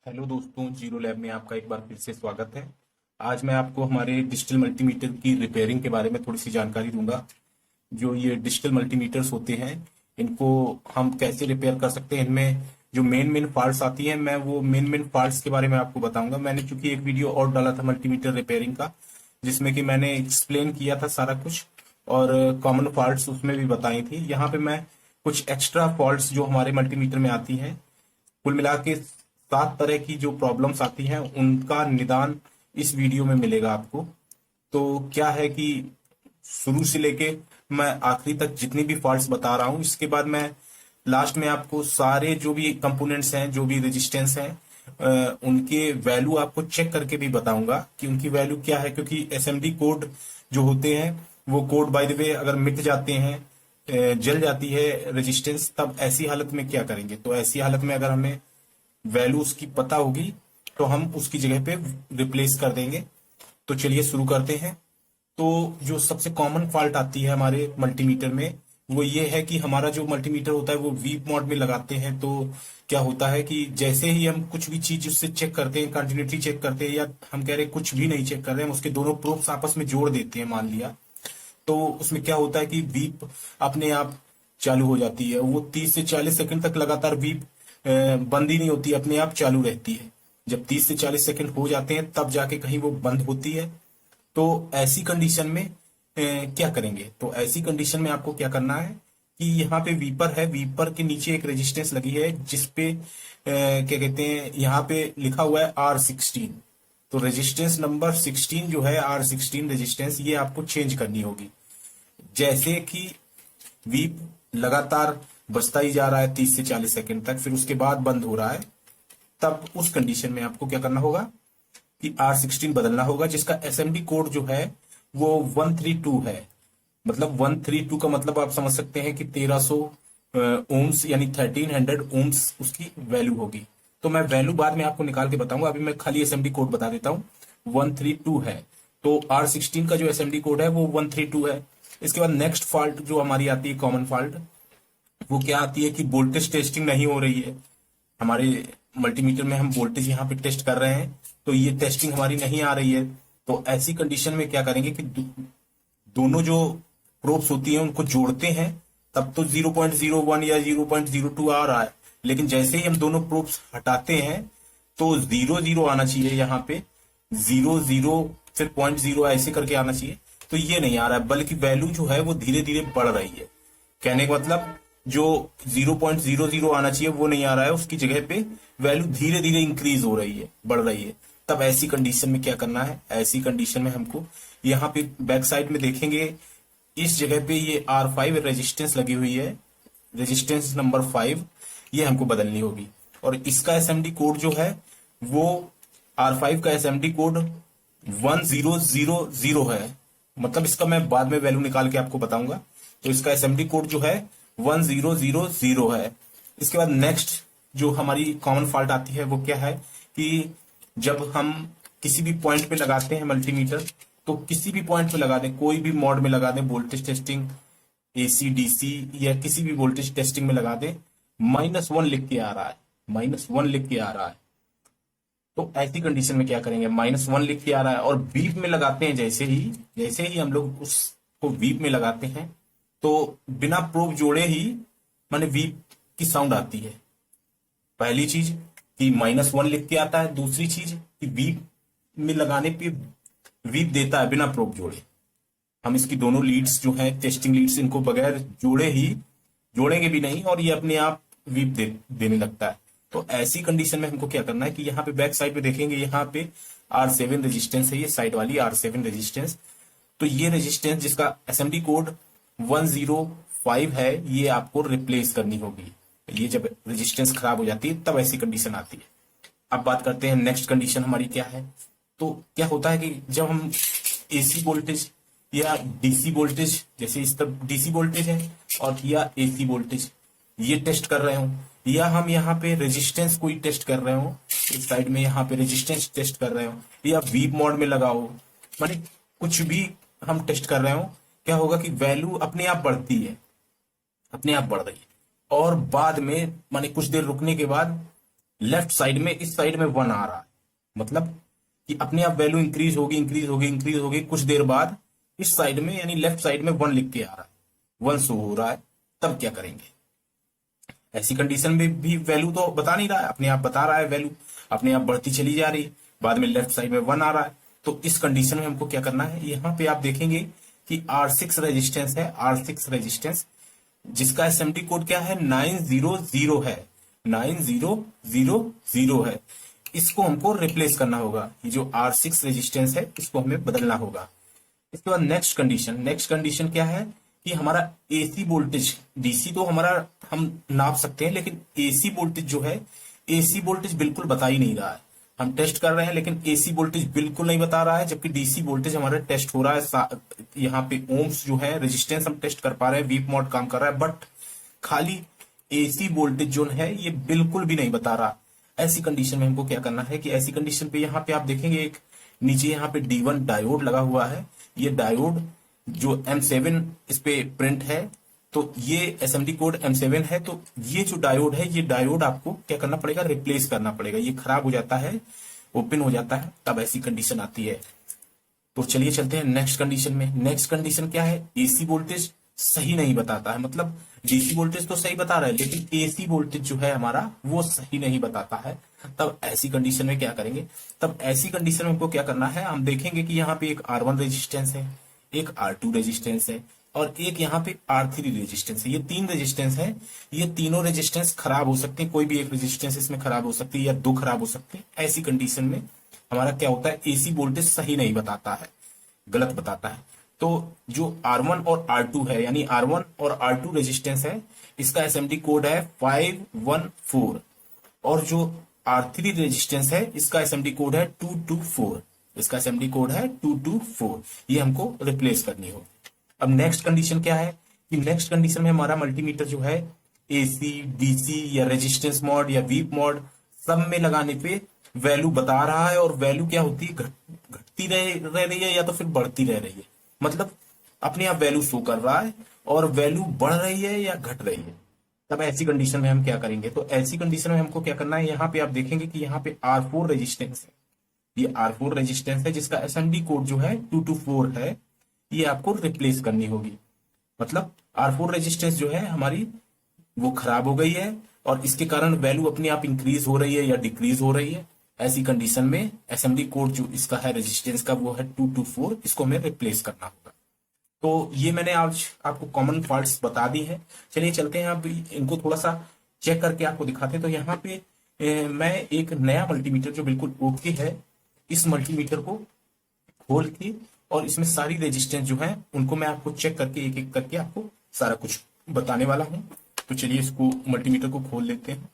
Hello दोस्तों, zero lab में आपका एक बार फिर से स्वागत है। आज मैं आपको हमारे डिजिटल मल्टीमीटर की रिपेयरिंग के बारे में थोड़ी सी जानकारी दूंगा। जो ये डिजिटल मल्टीमीटर्स होते हैं, इनको हम कैसे रिपेयर कर सकते हैं। इनमें जो मेन मेन फॉल्ट्स आती हैं, मैं वो मेन मेन फॉल्ट्स के बारे में आपको बताऊंगा। मैंने चूंकि एक वीडियो और डाला था मल्टीमीटर रिपेयरिंग का, जिसमें कि मैंने एक्सप्लेन किया था सारा कुछ और कॉमन फॉल्ट्स उसमें भी बताई थी। यहाँ पे मैं कुछ एक्स्ट्रा फॉल्ट्स जो हमारे मल्टीमीटर में आती हैं, कुल मिला के 7 तरह की जो प्रॉब्लम्स आती हैं, उनका निदान इस वीडियो में मिलेगा आपको। तो क्या है कि शुरू से लेके मैं आखिरी तक जितनी भी फॉल्ट्स बता रहा हूं, इसके बाद मैं लास्ट में आपको सारे जो भी कंपोनेंट्स हैं, जो भी रेजिस्टेंस हैं, उनके वैल्यू आपको चेक करके भी बताऊंगा कि उनकी वैल्यू क्या है। क्योंकि एसएमडी कोड जो होते हैं, वो कोड बाय द वे अगर मिट जाते हैं, जल जाती है रेजिस्टेंस, तब ऐसी हालत में क्या करेंगे। तो ऐसी हालत में अगर हमें वैल्यू उसकी पता होगी तो हम उसकी जगह पे रिप्लेस कर देंगे। तो चलिए शुरू करते हैं। तो जो सबसे कॉमन फॉल्ट आती है हमारे मल्टीमीटर में, वो ये है कि हमारा जो मल्टीमीटर होता है वो वीप मोड में लगाते हैं। तो क्या होता है कि जैसे ही हम कुछ भी चीज उससे चेक करते हैं, कंटिन्यूटी चेक करते हैं, या हम कह रहे हैं कुछ भी नहीं चेक कर रहे हैं, हम उसके दोनों प्रोब्स आपस में जोड़ देते हैं मान लिया, तो उसमें क्या होता है कि वीप अपने आप चालू हो जाती है। वो 30 से 40 सेकंड तक लगातार वीप बंद ही नहीं होती, अपने आप चालू रहती है। जब 30 से 40 सेकंड हो जाते हैं तब जाके कहीं वो बंद होती है। तो ऐसी कंडीशन में क्या करेंगे। तो ऐसी कंडीशन में आपको क्या करना है कि यहाँ पे वीपर है, वीपर के नीचे एक रेजिस्टेंस लगी है जिसपे क्या कहते हैं, यहाँ पे लिखा हुआ है R16। तो रेजिस्टेंस नंबर 16 जो है, R16 रेजिस्टेंस, ये आपको चेंज करनी होगी। जैसे कि वीप लगातार बजता ही जा रहा है 30 से 40 सेकंड तक, फिर उसके बाद बंद हो रहा है, तब उस कंडीशन में आपको क्या करना होगा कि R16 बदलना होगा, जिसका एसएमडी कोड जो है वो 132 है। मतलब 132 का मतलब आप समझ सकते हैं कि 1300 ओम्स यानी 1300 ओम्स उसकी वैल्यू होगी। तो मैं वैल्यू बाद में आपको निकाल के बताऊंगा, अभी मैं खाली एसएमडी कोड बता देता हूं। 132 है, तो R16 का जो एसएमडी कोड है वो 132 है। इसके बाद नेक्स्ट फॉल्ट जो हमारी आती है, कॉमन फॉल्ट, वो क्या आती है कि वोल्टेज टेस्टिंग नहीं हो रही है। हमारे मल्टीमीटर में हम वोल्टेज यहाँ पे टेस्ट कर रहे हैं, तो ये टेस्टिंग हमारी नहीं आ रही है। तो ऐसी कंडीशन में क्या करेंगे कि दोनों जो प्रोब्स होती हैं उनको जोड़ते हैं, तब तो 0.01 या 0.02 आ रहा है। लेकिन जैसे ही हम दोनों प्रोब्स हटाते हैं तो 0 0 आना चाहिए, यहाँ पे 0 0 फिर 0.0 ऐसे करके आना चाहिए। तो ये नहीं आ रहा है, बल्कि वैल्यू जो है वो धीरे धीरे बढ़ रही है। कहने का मतलब जो 0.00 आना चाहिए वो नहीं आ रहा है, उसकी जगह पे वैल्यू धीरे धीरे इंक्रीज हो रही है, बढ़ रही है। तब ऐसी कंडीशन में क्या करना है, ऐसी कंडीशन में हमको यहाँ पे बैक साइड में देखेंगे, इस जगह पे ये R5 रेजिस्टेंस लगी हुई है, रेजिस्टेंस नंबर 5, ये हमको बदलनी होगी। और इसका एसएमडी कोड जो है वो R5 का एसएमडी कोड 1000 है। मतलब इसका मैं बाद में वैल्यू निकाल के आपको बताऊंगा। तो इसका एसएमडी कोड जो है 1000 है। इसके बाद नेक्स्ट जो हमारी कॉमन फॉल्ट आती है वो क्या है कि जब हम किसी भी पॉइंट पे लगाते हैं मल्टीमीटर, तो किसी भी पॉइंट पे लगा दें, कोई भी मोड में लगा दें, वोल्टेज टेस्टिंग, एसी डीसी या किसी भी वोल्टेज टेस्टिंग में लगा दें, -1 लिख के आ रहा है, -1 लिख के आ रहा है। तो ऐसी कंडीशन में क्या करेंगे, -1 लिख के आ रहा है और बीप में लगाते हैं, जैसे ही हम लोग उसको बीप में लगाते हैं तो बिना प्रोब जोड़े ही माने वीप की साउंड आती है। पहली चीज कि -1 लिख के आता है, दूसरी चीज कि वीप में लगाने पे वीप देता है बिना प्रोब जोड़े। हम इसकी दोनों लीड्स जो है, टेस्टिंग लीड्स, इनको बगैर जोड़े ही, जोड़ेंगे भी नहीं और ये अपने आप वीप देने लगता है। तो ऐसी कंडीशन में हमको क्या करना है कि यहाँ पे बैक साइड पे देखेंगे, यहाँ पे R7 रेजिस्टेंस है, ये साइड वाली R7 रेजिस्टेंस। तो ये रेजिस्टेंस जिसका एसएमडी कोड 105 है, ये आपको रिप्लेस करनी होगी। ये जब रेजिस्टेंस खराब हो जाती है तब ऐसी कंडीशन आती है। अब बात करते हैं नेक्स्ट कंडीशन हमारी क्या है। तो क्या होता है कि जब हम एसी वोल्टेज या डीसी वोल्टेज, जैसे इस तरफ डीसी वोल्टेज है और या एसी वोल्टेज, ये टेस्ट कर रहे हो, या हम यहाँ पे रेजिस्टेंस कोई टेस्ट कर रहे हो, इस साइड में यहाँ पे रेजिस्टेंस टेस्ट कर रहे हो, या वीप मोड में लगाओ, माने कुछ भी हम टेस्ट कर रहे हो, क्या होगा कि वैल्यू अपने आप बढ़ती है, अपने आप बढ़ रही है। और बाद में माने कुछ देर रुकने के बाद लेफ्ट साइड में, इस साइड में 1 आ रहा है, मतलब कि अपने आप वैल्यू इंक्रीज होगी इंक्रीज होगी इंक्रीज होगी, कुछ देर बाद इस साइड में यानी लेफ्ट साइड में 1 लिख के आ रहा है, 1 शो हो रहा है, तब क्या करेंगे? ऐसी कंडीशन में भी वैल्यू तो बता नहीं रहा है, अपने आप बता रहा है वैल्यू अपने आप बढ़ती चली जा रही है, बाद में लेफ्ट साइड में 1 आ रहा है। तो इस कंडीशन में हमको क्या करना है, यहाँ पे आप देखेंगे कि R6 रेजिस्टेंस है, R6 रेजिस्टेंस जिसका एसएमडी कोड क्या है, 900 है, 9000 है। इसको हमको रिप्लेस करना होगा, ये जो R6 रेजिस्टेंस है इसको हमें बदलना होगा। इसके बाद नेक्स्ट कंडीशन क्या है कि हमारा एसी वोल्टेज, डीसी तो हमारा हम नाप सकते हैं, लेकिन एसी वोल्टेज जो है, एसी वोल्टेज बिल्कुल बता ही नहीं रहा है। हम टेस्ट कर रहे हैं लेकिन एसी वोल्टेज बिल्कुल नहीं बता रहा है, जबकि डीसी वोल्टेज हमारा टेस्ट हो रहा है। यहाँ पे ओम्स जो है रेजिस्टेंस हम टेस्ट कर पा रहे हैं, वीप मॉड काम कर रहा है, बट खाली एसी वोल्टेज जो है ये बिल्कुल भी नहीं बता रहा। ऐसी कंडीशन में हमको क्या करना है कि ऐसी कंडीशन पे यहाँ पे आप देखेंगे एक नीचे यहाँ पे D1 डायोड लगा हुआ है, ये डायोड जो M7 इस पे प्रिंट है, तो ये एसएमडी कोड M7 है। तो ये जो डायोड है, ये डायोड आपको क्या करना पड़ेगा, रिप्लेस करना पड़ेगा। ये खराब हो जाता है, ओपन हो जाता है, तब ऐसी कंडीशन आती है। तो चलिए चलते हैं नेक्स्ट कंडीशन में। नेक्स्ट कंडीशन क्या है, एसी वोल्टेज सही नहीं बताता है, मतलब डीसी वोल्टेज तो सही बता रहा है लेकिन एसी वोल्टेज जो है हमारा वो सही नहीं बताता है। तब ऐसी कंडीशन में क्या करेंगे, तब ऐसी कंडीशन में हमको क्या करना है, हम देखेंगे कि यहाँ पे एक R1 रेजिस्टेंस है, एक R2 रेजिस्टेंस है और एक यहाँ पे R3 रेजिस्टेंस है। ये 3 रेजिस्टेंस है, ये तीनों रेजिस्टेंस खराब हो सकते हैं, कोई भी एक रेजिस्टेंस इसमें खराब हो सकती है या 2 खराब हो सकते हैं। ऐसी कंडीशन में हमारा क्या होता है, एसी वोल्टेज सही नहीं बताता है, गलत बताता है। तो जो R1 और R2 है, यानी R1 और R2 रेजिस्टेंस है, इसका एसएमडी कोड है 514 और जो R3 रेजिस्टेंस है इसका एसएमडी कोड है 224, इसका एसएमडी कोड है 224। ये हमको रिप्लेस करनी हो। अब नेक्स्ट कंडीशन क्या है कि नेक्स्ट कंडीशन में हमारा मल्टीमीटर जो है एसी, डीसी या रेजिस्टेंस मॉड या वीप मॉड सब में लगाने पे वैल्यू बता रहा है, और वैल्यू क्या होती है, घटती रह रही है या तो फिर बढ़ती रह रही है, मतलब अपने आप वैल्यू शो कर रहा है और वैल्यू बढ़ रही है या घट रही है। तब ऐसी कंडीशन में हम क्या करेंगे, तो ऐसी कंडीशन में हमको क्या करना है, यहाँ पे आप देखेंगे कि यहाँ पे R4 रेजिस्टेंस है, ये R4 रेजिस्टेंस है जिसका एसएमडी कोड जो है 224 है, ये आपको रिप्लेस करनी होगी। मतलब R4 रेजिस्टेंस जो है हमारी वो खराब हो गई है और इसके कारण वैल्यू अपने आप इंक्रीज हो रही है या डिक्रीज हो रही है। ऐसी कंडीशन में एसएमडी कोड जो इसका है रेजिस्टेंस का वो है 224, इसको हमें रिप्लेस करना होगा। तो ये मैंने आज आपको कॉमन फॉल्ट्स बता दी है। चलिए चलते हैं अब इनको थोड़ा सा चेक करके आपको दिखाते हैं। तो यहाँ पे मैं एक नया मल्टीमीटर जो बिल्कुल ओके है, इस मल्टीमीटर को खोल के और इसमें सारी रेजिस्टेंस जो है उनको मैं आपको चेक करके एक एक करके आपको सारा कुछ बताने वाला हूं। तो चलिए इसको मल्टीमीटर को खोल लेते हैं।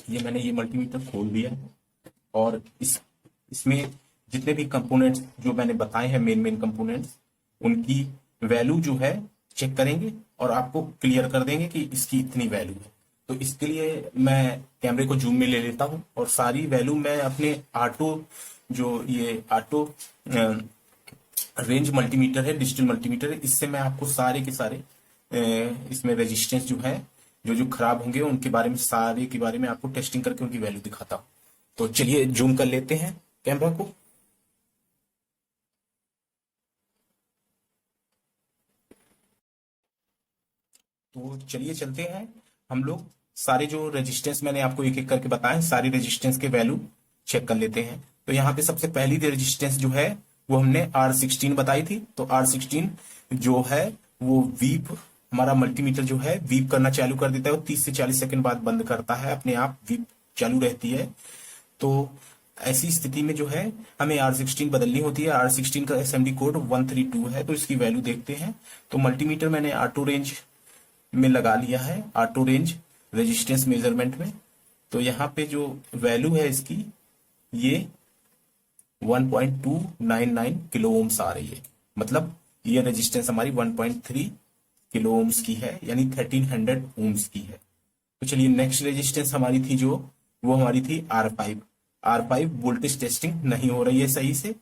ये मैंने ये मल्टीमीटर खोल दिया है और इसमें जितने भी कंपोनेंट्स जो मैंने बताए हैं, मेन कंपोनेंट्स, उनकी वैल्यू जो है चेक करेंगे और आपको क्लियर कर देंगे कि इसकी इतनी वैल्यू है। तो इसके लिए मैं कैमरे को जूम में ले लेता हूं और सारी वैल्यू मैं अपने ऑटो, जो ये ऑटो रेंज मल्टीमीटर है, डिजिटल मल्टीमीटर है, इससे मैं आपको सारे के सारे इसमें रेजिस्टेंस जो है जो खराब होंगे उनके बारे में, सारे के बारे में आपको टेस्टिंग करके उनकी वैल्यू दिखाता हूं। तो चलिए जूम कर लेते हैं कैमरा को। तो चलिए चलते हैं हम लोग सारे जो रेजिस्टेंस मैंने आपको एक एक करके बताए, सारी रेजिस्टेंस के वैल्यू चेक कर लेते हैं। तो यहाँ पे सबसे पहली रेजिस्टेंस जो है वो हमने R16 बताई थी। तो R16 जो है वो वीप, हमारा मल्टीमीटर जो है वीप करना चालू कर देता है और 30 से 40 सेकंड बाद बंद करता है, अपने आप वीप चालू रहती है। तो ऐसी स्थिति में जो है हमें R16 बदलनी होती है। R16 का एसएमडी कोड 132 है। तो इसकी वैल्यू देखते हैं। तो मल्टीमीटर मैंने ऑटो रेंज में लगा लिया है, ऑटो रेंज रेजिस्टेंस मेजरमेंट में। तो यहाँ पे जो वैल्यू है इसकी ये 1.299 किलो ओम्स आ रही है, मतलब ये रेजिस्टेंस हमारी 1.3 किलो ओम्स की है, यानी 1300 ओम्स की है। तो चलिए नेक्स्ट रेजिस्टेंस हमारी थी जो वो हमारी थी R5 वोल्टेज टेस्टिंग नहीं हो रही है सही से,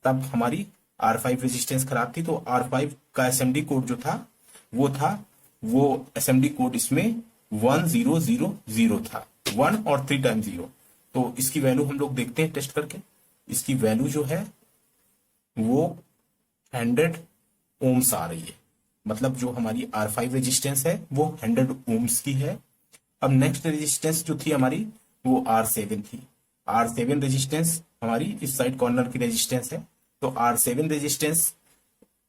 तब हमारी R5 रेजिस्टेंस खराब थी। तो R5 का एसएमडी कोड जो था वो था वो एसएमडी कोड इसमें 1000 था, 1 और 3 टाइम 0। तो इसकी वैल्यू हम लोग देखते हैं टेस्ट करके। इसकी वैल्यू जो है वो 100 ओम्स आ रही है, मतलब जो हमारी R5 रेजिस्टेंस है वो 100 ओम्स की है। अब नेक्स्ट रेजिस्टेंस जो थी हमारी वो R7 थी। R7 रेजिस्टेंस हमारी इस साइड कॉर्नर की रेजिस्टेंस है। तो R7 रेजिस्टेंस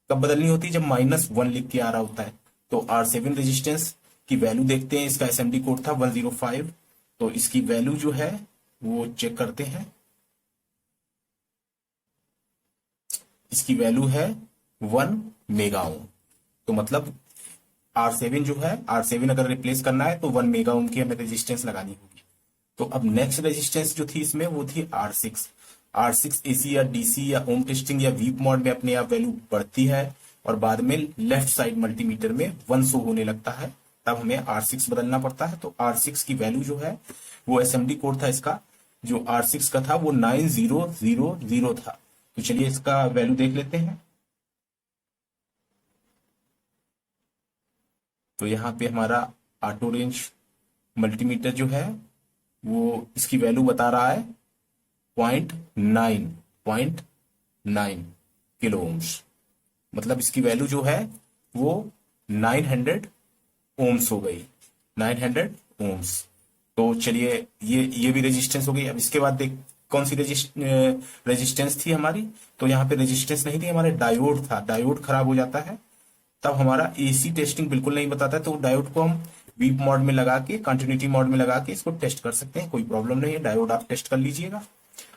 कब बदलनी होती है, जब -1 लिख के आ रहा होता है। तो R7 रेजिस्टेंस की वैल्यू देखते हैं। इसका एसएमडी कोड था 105। तो इसकी वैल्यू जो है वो चेक करते हैं। इसकी वैल्यू है 1 मेगा ओम। तो मतलब R7 जो है, R7 अगर रिप्लेस करना है तो 1 मेगा ओम की हमें रेजिस्टेंस लगानी होगी। तो अब नेक्स्ट रेजिस्टेंस जो थी इसमें वो थी R6। R6 एसी या डीसी या ओम टेस्टिंग या वीप मोड में अपने आप वैल्यू बढ़ती है और बाद में लेफ्ट साइड मल्टीमीटर में 1 शो होने लगता है, तब हमें R6 बदलना पड़ता है। तो R6 की वैल्यू जो है वो एसएमडी कोड था इसका, जो R6 का था वो 9000 था। तो चलिए इसका वैल्यू देख लेते हैं। तो यहाँ पे हमारा ऑटो रेंज मल्टीमीटर जो है वो इसकी वैल्यू बता रहा है 0.9 किलो ओम्स। मतलब इसकी वैल्यू जो है वो 900 ओम्स हो गई, 900 ओम्स। तो चलिए ये भी रेजिस्टेंस हो गई। अब इसके बाद देख कौन सी रेजिस्टेंस थी हमारी। तो यहाँ पे रेजिस्टेंस नहीं थी, हमारे डायोड था। डायोड खराब हो जाता है तब हमारा एसी टेस्टिंग बिल्कुल नहीं बताता है। तो डायोड को हम वीप मोड में लगा के, कंटिन्यूटी मोड में लगा के इसको टेस्ट कर सकते हैं, कोई प्रॉब्लम नहीं है। डायोड आप टेस्ट कर लीजिएगा।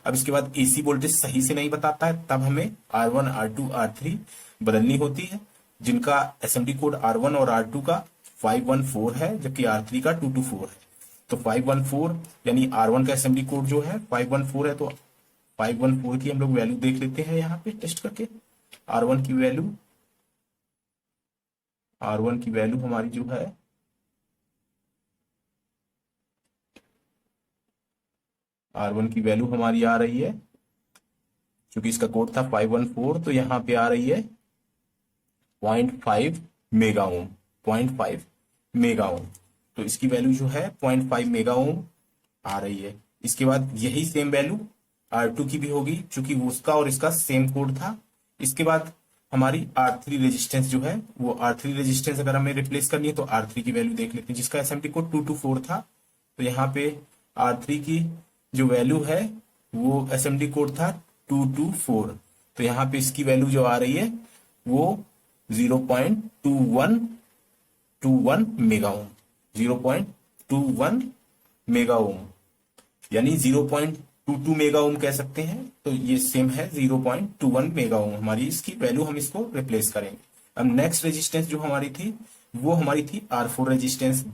अब इसके बाद एसी वोल्टेज सही से नहीं बताता है, तब हमें R1 R2 R3 बदलनी होती है, जिनका एसएमडी कोड R1 और R2 का 514 है, जबकि R3 का 224 है। तो 514 यानी R1 का एसएमडी कोड जो है 514 है। तो 514 की हम लोग वैल्यू देख लेते हैं यहाँ पे टेस्ट करके। R1 की वैल्यू हमारी जो है R1 की वैल्यू हमारी आ रही है, क्योंकि इसका कोड था 514, तो यहाँ पे आ रही है 0.5 मेगा ओम, 0.5 मेगा ओम। तो इसकी वैल्यू जो है 0.5 मेगा ओम आ रही है। इसके बाद यही सेम वैल्यू R2 की भी होगी, क्योंकि उसका और इसका सेम कोड था। इसके बाद हमारी R3 रेजिस्टेंस जो है वो R3 रेजिस्टेंस अगर हमें रिप्लेस करनी है तो R3 की वैल्यू देख लेते हैं, जिसका एसएमडी कोड 224 था। तो यहाँ पे R3 की जो वैल्यू है वो एसएमडी कोड था 224। तो यहाँ पे इसकी वैल्यू जो आ रही है वो 0.21 मेगा ओम, 0.21 मेगा ओम, यानी 0.22 मेगा ओम कह सकते हैं। तो ये सेम है 0.21 मेगा ओम हमारी इसकी वैल्यू, हम इसको रिप्लेस करेंगे। अब नेक्स्ट रेजिस्टेंस जो हमारी थी वो हमारी थी R4 रेजिस्टेंस।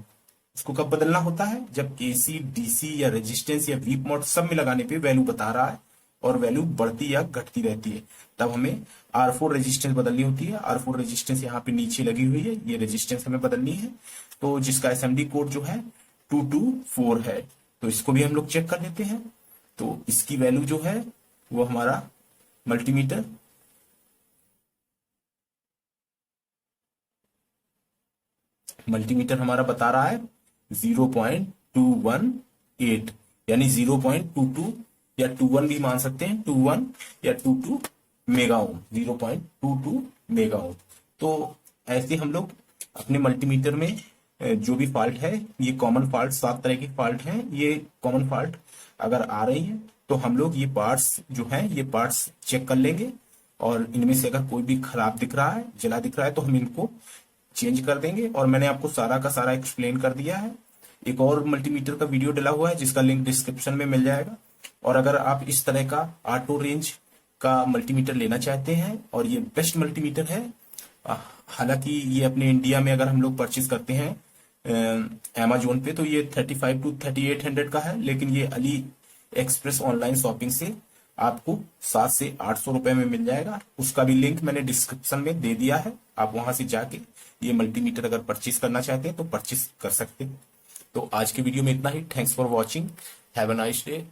इसको कब बदलना होता है, जब एसी डीसी या रेजिस्टेंस या वीप मोड सब में लगाने पे वैल्यू बता रहा है और वैल्यू बढ़ती या घटती रहती है, तब हमें R4 रेजिस्टेंस बदलनी होती है। R4 रेजिस्टेंस यहाँ पे नीचे लगी हुई है, ये रेजिस्टेंस हमें बदलनी है। तो जिसका एसएमडी कोड जो है 224 है। तो इसको भी हम लोग चेक कर लेते हैं। तो इसकी वैल्यू जो है वो हमारा मल्टीमीटर हमारा बता रहा है 0.218, यानी 0.22 या 21 भी मान सकते हैं, 21 या 22 मेगा ओम, 0.22 मेगा ओम। तो ऐसे हम लोग अपने मल्टीमीटर में जो भी फॉल्ट है, ये कॉमन फॉल्ट 7 तरह की फॉल्ट हैं, ये कॉमन फॉल्ट अगर आ रही है तो हम लोग ये पार्ट्स जो हैं ये पार्ट्स चेक कर लेंगे, और इनमें से अगर कोई भी खराब दिख रहा है, जला दिख रहा है, तो हम इनको चेंज कर देंगे। और मैंने आपको सारा का सारा एक्सप्लेन कर दिया है। एक और मल्टीमीटर का वीडियो डला हुआ है जिसका लिंक डिस्क्रिप्शन में मिल जाएगा। और अगर आप इस तरह का ऑटो रेंज का मल्टीमीटर लेना चाहते हैं, और ये बेस्ट मल्टीमीटर है, हालांकि ये अपने इंडिया में अगर हम लोग परचेज करते हैं अमेजोन पे तो ये 35 to 3800 का है, लेकिन ये अली एक्सप्रेस ऑनलाइन शॉपिंग से आपको 700 से 800 रुपए में मिल जाएगा। उसका भी लिंक मैंने डिस्क्रिप्शन में दे दिया है, आप वहां से जाके ये मल्टीमीटर अगर परचेज करना चाहते हैं तो परचेज कर सकते हैं। तो आज के वीडियो में इतना ही। Thanks for watching, have a nice day.